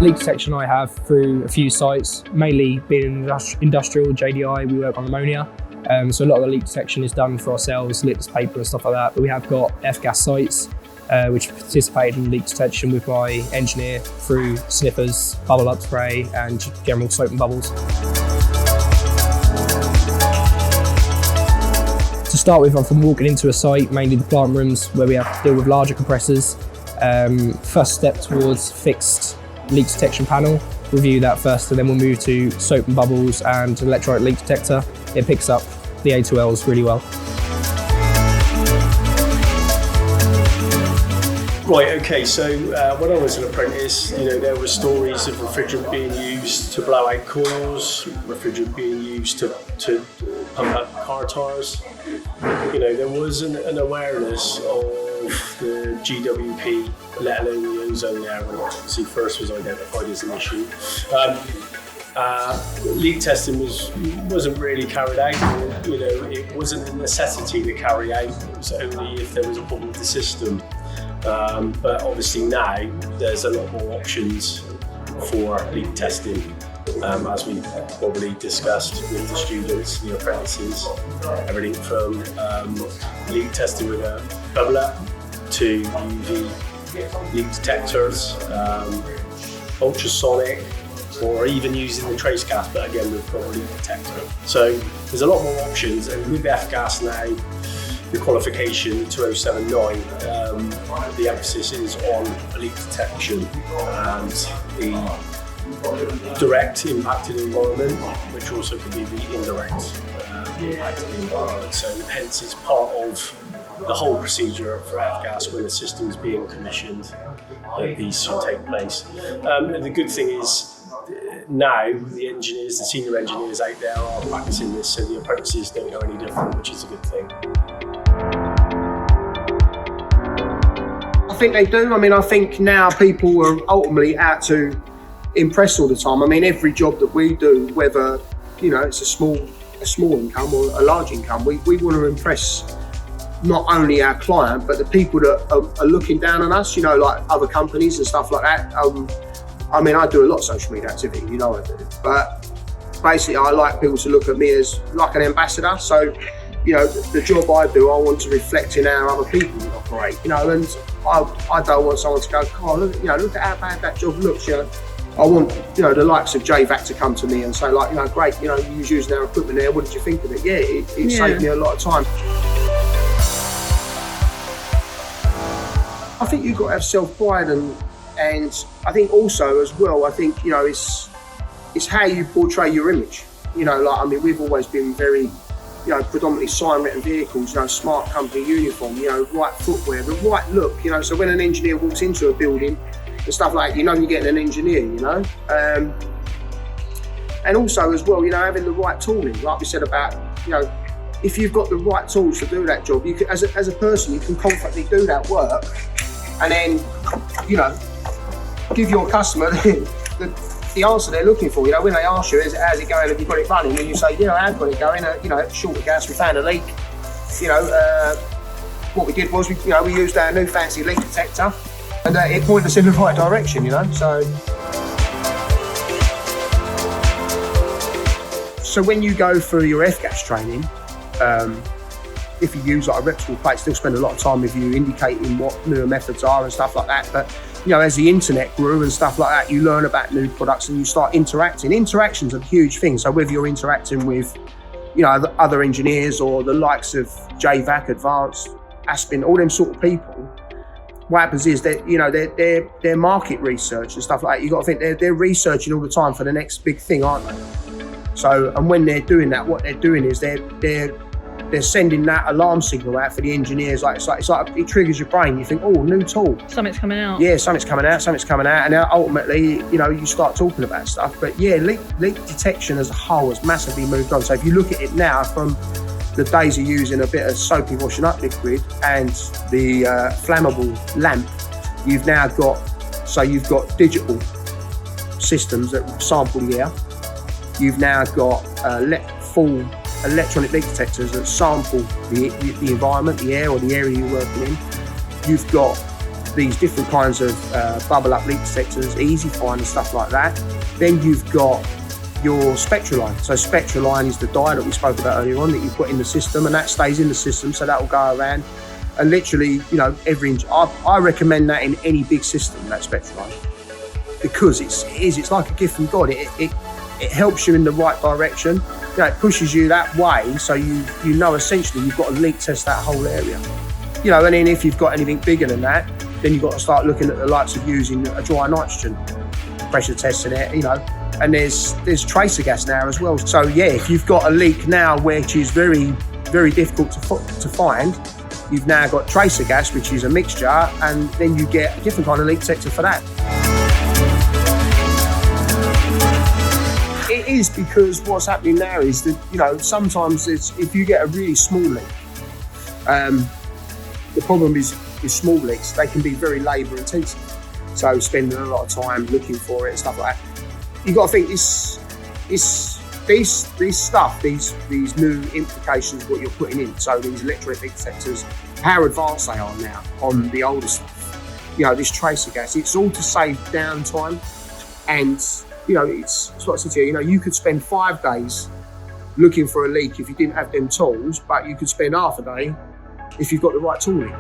Leak detection I have through a few sites, mainly being industrial, JDI, we work on ammonia. So a lot of the leak detection is done for ourselves, litmus paper and stuff like that. But we have got F-gas sites, which participate in leak detection with my engineer through sniffers, bubble up spray and general soap and bubbles. To start with, I'm from walking into a site, mainly the plant rooms where we have to deal with larger compressors. First step towards fixed leak detection panel, review that first, and then we'll move to soap and bubbles and an electronic leak detector. It picks up the A2Ls really well. Right, okay, so when I was an apprentice, there were stories of refrigerant being used to blow out coils, refrigerant being used to pump up car tyres. There was an awareness of the GWP, let alone the ozone layer, when obviously first was identified as an issue. Leak testing wasn't really carried out. It wasn't a necessity to carry out. It was only if there was a problem with the system. But obviously now there's a lot more options for leak testing, as we probably discussed with the students, the apprentices, everything from leak testing with a bubbler to UV leak detectors, ultrasonic, or even using the trace gas, but again with a leak detector. So there's a lot more options, and with F-gas now, the qualification 2079, the emphasis is on leak detection and the direct impacted environment, which also could be the indirect impacted environment. So hence it's part of the whole procedure for F-gas when the system's being commissioned that these should take place. And the good thing is now the engineers, the senior engineers out there are practicing this, so the apprentices don't know any different, which is a good thing. I think they do. I think now people are ultimately out to impress all the time. Every job that we do, whether it's a small income or a large income, we want to impress not only our client but the people that are looking down on us. Like other companies and stuff like that. I do a lot of social media activity. I do, but basically I like people to look at me as like an ambassador. So the job I do, I want to reflect in how other people operate. And I don't want someone to go, oh, look at how bad that job looks. I want, the likes of JVAC to come to me and say, great, you was using our equipment there. What did you think of it? Yeah, it saved me a lot of time. I think you've got to have self-pride, and I think also as well, it's how you portray your image. We've always been very, predominantly sign-written vehicles, smart company uniform, right footwear, the right look, so when an engineer walks into a building and stuff like that, you're getting an engineer, and also as well, having the right tooling, like we said about, if you've got the right tools to do that job, you can, as a person, you can confidently do that work, and then, give your customer the answer they're looking for. When they ask you, how's it going, have you got it running? And you say, I've got it going, short of gas, we found a leak. What we did was, we used our new fancy leak detector, and it pointed us in the right direction, So when you go through your F-gas training, if you use like a reputable place, they'll spend a lot of time with you indicating what newer methods are and stuff like that. But as the internet grew and stuff like that, you learn about new products and you start interacting. Interaction's a huge thing. So whether you're interacting with, other engineers or the likes of JVAC, Advanced, Aspen, all them sort of people, what happens is that, they're market research and stuff like that. You've got to think they're researching all the time for the next big thing, aren't they? So, and when they're doing that, what they're doing is they're sending that alarm signal out for the engineers. It's like it triggers your brain. You think, oh, new tool. Something's coming out. Yeah, something's coming out. And then ultimately, you start talking about stuff. But yeah, leak detection as a whole has massively moved on. So if you look at it now from the days of using a bit of soapy washing up liquid and the flammable lamp, you've now got digital systems that sample the air. You've now got full electronic leak detectors that sample the environment, the air or the area you're working in. You've got these different kinds of bubble up leak detectors, easy find and stuff like that. Then you've got your spectra line. So spectra line is the dye that we spoke about earlier on that you put in the system, and that stays in the system, so that will go around. And literally, you know, every inch, I recommend that in any big system, that spectra line, because it's like a gift from God. It helps you in the right direction. You know, it pushes you that way, so you know essentially you've got to leak test that whole area. You know, and then if you've got anything bigger than that, then you've got to start looking at the likes of using a dry nitrogen, pressure testing it, you know. And there's tracer gas now as well. So yeah, if you've got a leak now which is very, very difficult to find, you've now got tracer gas, which is a mixture, and then you get a different kind of leak detector for that. It is because what's happening now is that, you know, sometimes if you get a really small leak, the problem is with small leaks, they can be very labour intensive. So spending a lot of time looking for it and stuff like that. You've got to think this stuff, these new implications, what you're putting in. So these electronic leak detectors, how advanced they are now on the older stuff. You know, this tracer gas, it's all to save downtime. And, you know, it's like I said to you, you know, you could spend 5 days looking for a leak if you didn't have them tools, but you could spend half a day if you've got the right tooling.